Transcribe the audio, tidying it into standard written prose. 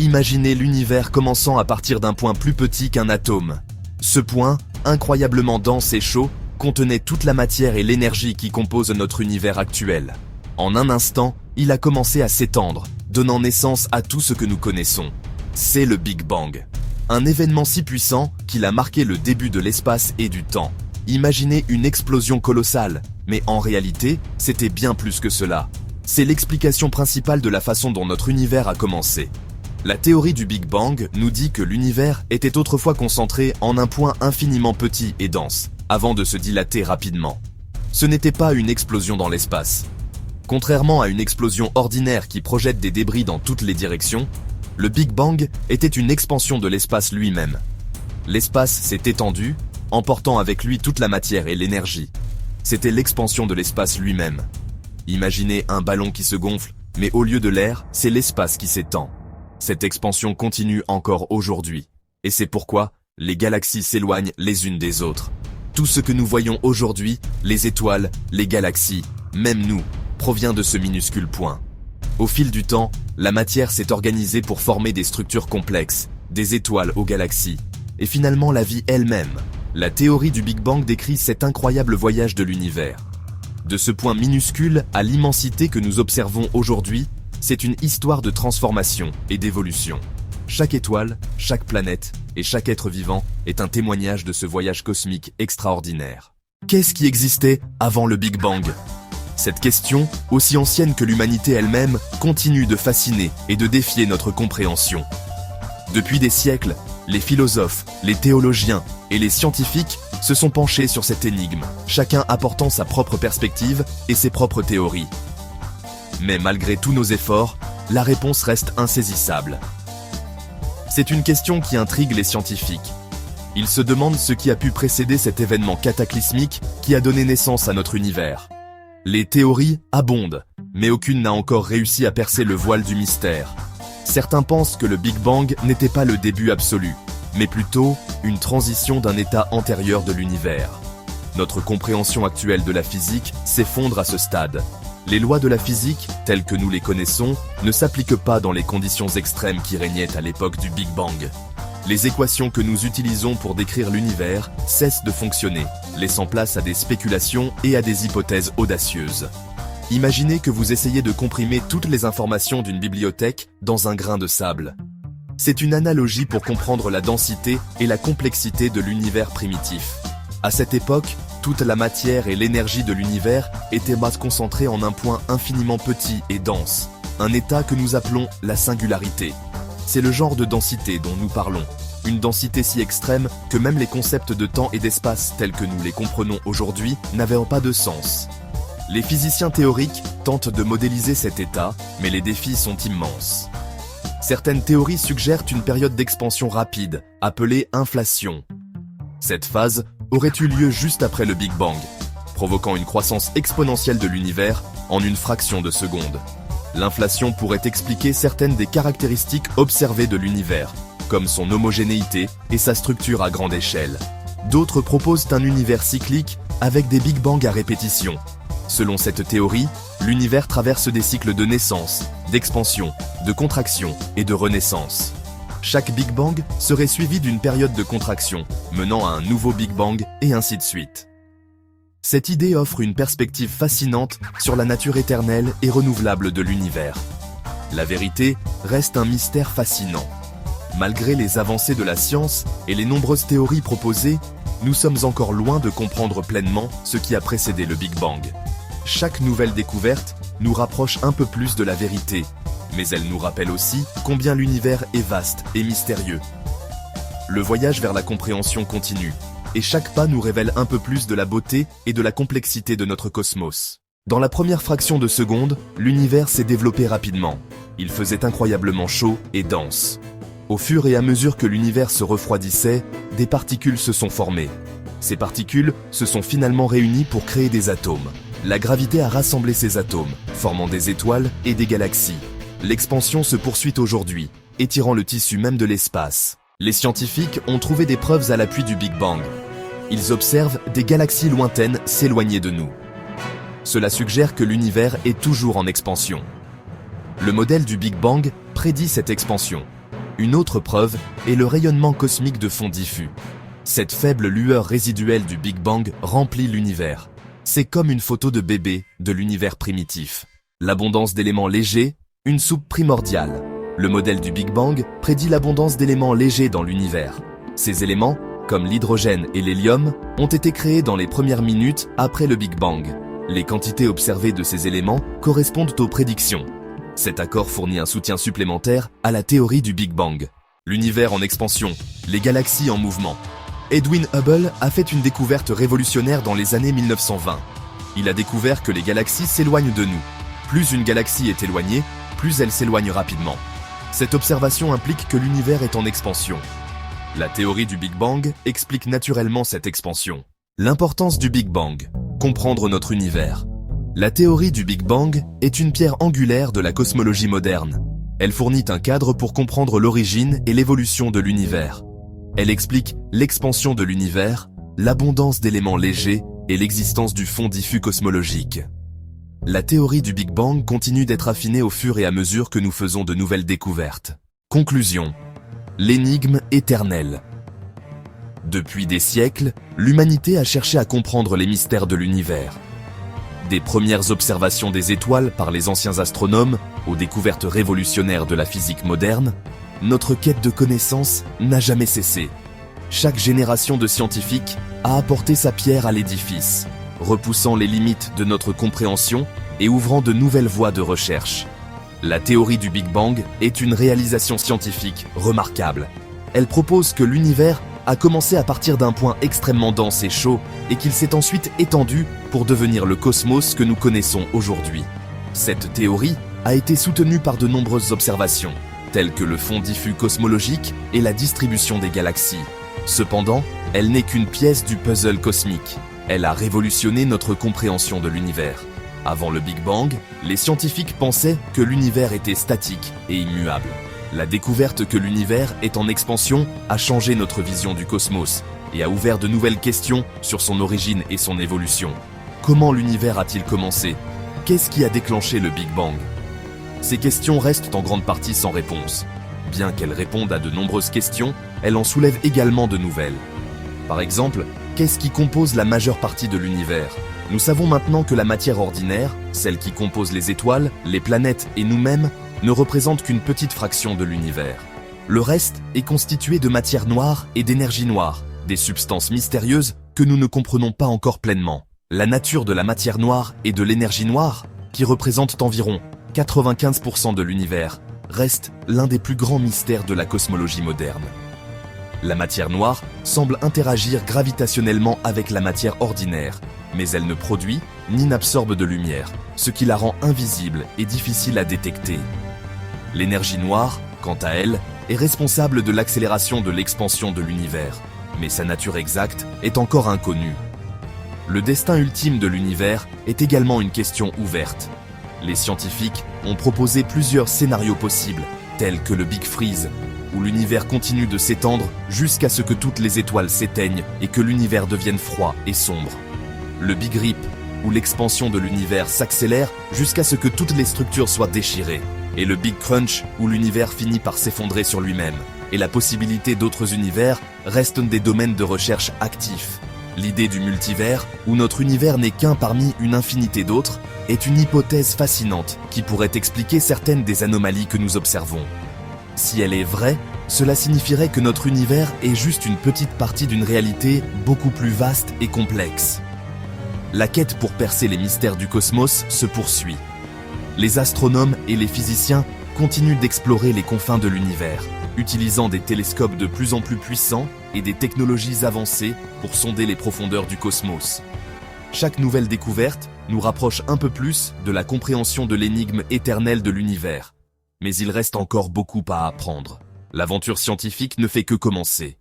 Imaginez l'univers commençant à partir d'un point plus petit qu'un atome. Ce point, incroyablement dense et chaud, contenait toute la matière et l'énergie qui composent notre univers actuel. En un instant, il a commencé à s'étendre, donnant naissance à tout ce que nous connaissons. C'est le Big Bang. Un événement si puissant qu'il a marqué le début de l'espace et du temps. Imaginez une explosion colossale, mais en réalité, c'était bien plus que cela. C'est l'explication principale de la façon dont notre univers a commencé. La théorie du Big Bang nous dit que l'univers était autrefois concentré en un point infiniment petit et dense, avant de se dilater rapidement. Ce n'était pas une explosion dans l'espace. Contrairement à une explosion ordinaire qui projette des débris dans toutes les directions, le Big Bang était une expansion de l'espace lui-même. L'espace s'est étendu, emportant avec lui toute la matière et l'énergie. C'était l'expansion de l'espace lui-même. Imaginez un ballon qui se gonfle, mais au lieu de l'air, c'est l'espace qui s'étend. Cette expansion continue encore aujourd'hui. Et c'est pourquoi les galaxies s'éloignent les unes des autres. Tout ce que nous voyons aujourd'hui, les étoiles, les galaxies, même nous, provient de ce minuscule point. Au fil du temps, la matière s'est organisée pour former des structures complexes, des étoiles aux galaxies, et finalement la vie elle-même. La théorie du Big Bang décrit cet incroyable voyage de l'univers. De ce point minuscule à l'immensité que nous observons aujourd'hui, c'est une histoire de transformation et d'évolution. Chaque étoile, chaque planète et chaque être vivant est un témoignage de ce voyage cosmique extraordinaire. Qu'est-ce qui existait avant le Big Bang ? Cette question, aussi ancienne que l'humanité elle-même, continue de fasciner et de défier notre compréhension. Depuis des siècles, les philosophes, les théologiens et les scientifiques se sont penchés sur cette énigme, chacun apportant sa propre perspective et ses propres théories. Mais malgré tous nos efforts, la réponse reste insaisissable. C'est une question qui intrigue les scientifiques. Ils se demandent ce qui a pu précéder cet événement cataclysmique qui a donné naissance à notre univers. Les théories abondent, mais aucune n'a encore réussi à percer le voile du mystère. Certains pensent que le Big Bang n'était pas le début absolu, mais plutôt une transition d'un état antérieur de l'univers. Notre compréhension actuelle de la physique s'effondre à ce stade. Les lois de la physique, telles que nous les connaissons, ne s'appliquent pas dans les conditions extrêmes qui régnaient à l'époque du Big Bang. Les équations que nous utilisons pour décrire l'univers cessent de fonctionner, laissant place à des spéculations et à des hypothèses audacieuses. Imaginez que vous essayez de comprimer toutes les informations d'une bibliothèque dans un grain de sable. C'est une analogie pour comprendre la densité et la complexité de l'univers primitif. À cette époque, toute la matière et l'énergie de l'univers étaient concentrées en un point infiniment petit et dense, un état que nous appelons la singularité. C'est le genre de densité dont nous parlons, une densité si extrême que même les concepts de temps et d'espace tels que nous les comprenons aujourd'hui n'avaient pas de sens. Les physiciens théoriques tentent de modéliser cet état, mais les défis sont immenses. Certaines théories suggèrent une période d'expansion rapide, appelée inflation. Cette phase aurait eu lieu juste après le Big Bang, provoquant une croissance exponentielle de l'univers en une fraction de seconde. L'inflation pourrait expliquer certaines des caractéristiques observées de l'univers, comme son homogénéité et sa structure à grande échelle. D'autres proposent un univers cyclique avec des Big Bang à répétition. Selon cette théorie, l'univers traverse des cycles de naissance, d'expansion, de contraction et de renaissance. Chaque Big Bang serait suivi d'une période de contraction, menant à un nouveau Big Bang et ainsi de suite. Cette idée offre une perspective fascinante sur la nature éternelle et renouvelable de l'univers. La vérité reste un mystère fascinant. Malgré les avancées de la science et les nombreuses théories proposées, nous sommes encore loin de comprendre pleinement ce qui a précédé le Big Bang. Chaque nouvelle découverte nous rapproche un peu plus de la vérité, mais elle nous rappelle aussi combien l'univers est vaste et mystérieux. Le voyage vers la compréhension continue, et chaque pas nous révèle un peu plus de la beauté et de la complexité de notre cosmos. Dans la première fraction de seconde, l'univers s'est développé rapidement. Il faisait incroyablement chaud et dense. Au fur et à mesure que l'univers se refroidissait, des particules se sont formées. Ces particules se sont finalement réunies pour créer des atomes. La gravité a rassemblé ces atomes, formant des étoiles et des galaxies. L'expansion se poursuit aujourd'hui, étirant le tissu même de l'espace. Les scientifiques ont trouvé des preuves à l'appui du Big Bang. Ils observent des galaxies lointaines s'éloigner de nous. Cela suggère que l'univers est toujours en expansion. Le modèle du Big Bang prédit cette expansion. Une autre preuve est le rayonnement cosmique de fond diffus. Cette faible lueur résiduelle du Big Bang remplit l'univers. C'est comme une photo de bébé de l'univers primitif. L'abondance d'éléments légers, une soupe primordiale. Le modèle du Big Bang prédit l'abondance d'éléments légers dans l'univers. Ces éléments, comme l'hydrogène et l'hélium, ont été créés dans les premières minutes après le Big Bang. Les quantités observées de ces éléments correspondent aux prédictions. Cet accord fournit un soutien supplémentaire à la théorie du Big Bang. L'univers en expansion, les galaxies en mouvement. Edwin Hubble a fait une découverte révolutionnaire dans les années 1920. Il a découvert que les galaxies s'éloignent de nous. Plus une galaxie est éloignée, plus elle s'éloigne rapidement. Cette observation implique que l'univers est en expansion. La théorie du Big Bang explique naturellement cette expansion. L'importance du Big Bang, comprendre notre univers. La théorie du Big Bang est une pierre angulaire de la cosmologie moderne. Elle fournit un cadre pour comprendre l'origine et l'évolution de l'univers. Elle explique l'expansion de l'univers, l'abondance d'éléments légers et l'existence du fond diffus cosmologique. La théorie du Big Bang continue d'être affinée au fur et à mesure que nous faisons de nouvelles découvertes. Conclusion. L'énigme éternelle. Depuis des siècles, l'humanité a cherché à comprendre les mystères de l'univers. Des premières observations des étoiles par les anciens astronomes aux découvertes révolutionnaires de la physique moderne, notre quête de connaissances n'a jamais cessé. Chaque génération de scientifiques a apporté sa pierre à l'édifice, repoussant les limites de notre compréhension et ouvrant de nouvelles voies de recherche. La théorie du Big Bang est une réalisation scientifique remarquable. Elle propose que l'univers a commencé à partir d'un point extrêmement dense et chaud et qu'il s'est ensuite étendu pour devenir le cosmos que nous connaissons aujourd'hui. Cette théorie a été soutenue par de nombreuses observations, telles que le fond diffus cosmologique et la distribution des galaxies. Cependant, elle n'est qu'une pièce du puzzle cosmique. Elle a révolutionné notre compréhension de l'univers. Avant le Big Bang, les scientifiques pensaient que l'univers était statique et immuable. La découverte que l'univers est en expansion a changé notre vision du cosmos et a ouvert de nouvelles questions sur son origine et son évolution. Comment l'univers a-t-il commencé? Qu'est-ce qui a déclenché le Big Bang? Ces questions restent en grande partie sans réponse. Bien qu'elles répondent à de nombreuses questions, elles en soulèvent également de nouvelles. Par exemple, qu'est-ce qui compose la majeure partie de l'univers? Nous savons maintenant que la matière ordinaire, celle qui compose les étoiles, les planètes et nous-mêmes, ne représente qu'une petite fraction de l'univers. Le reste est constitué de matière noire et d'énergie noire, des substances mystérieuses que nous ne comprenons pas encore pleinement. La nature de la matière noire et de l'énergie noire, qui représentent environ 95% de l'univers, reste l'un des plus grands mystères de la cosmologie moderne. La matière noire semble interagir gravitationnellement avec la matière ordinaire, mais elle ne produit ni n'absorbe de lumière, ce qui la rend invisible et difficile à détecter. L'énergie noire, quant à elle, est responsable de l'accélération de l'expansion de l'univers, mais sa nature exacte est encore inconnue. Le destin ultime de l'univers est également une question ouverte. Les scientifiques ont proposé plusieurs scénarios possibles, tels que le Big Freeze, où l'univers continue de s'étendre jusqu'à ce que toutes les étoiles s'éteignent et que l'univers devienne froid et sombre. Le Big Rip, où l'expansion de l'univers s'accélère jusqu'à ce que toutes les structures soient déchirées. Et le Big Crunch, où l'univers finit par s'effondrer sur lui-même. Et la possibilité d'autres univers restent des domaines de recherche actifs. L'idée du multivers, où notre univers n'est qu'un parmi une infinité d'autres, est une hypothèse fascinante qui pourrait expliquer certaines des anomalies que nous observons. Si elle est vraie, cela signifierait que notre univers est juste une petite partie d'une réalité beaucoup plus vaste et complexe. La quête pour percer les mystères du cosmos se poursuit. Les astronomes et les physiciens continuent d'explorer les confins de l'univers, utilisant des télescopes de plus en plus puissants et des technologies avancées pour sonder les profondeurs du cosmos. Chaque nouvelle découverte nous rapproche un peu plus de la compréhension de l'énigme éternelle de l'univers. Mais il reste encore beaucoup à apprendre. L'aventure scientifique ne fait que commencer.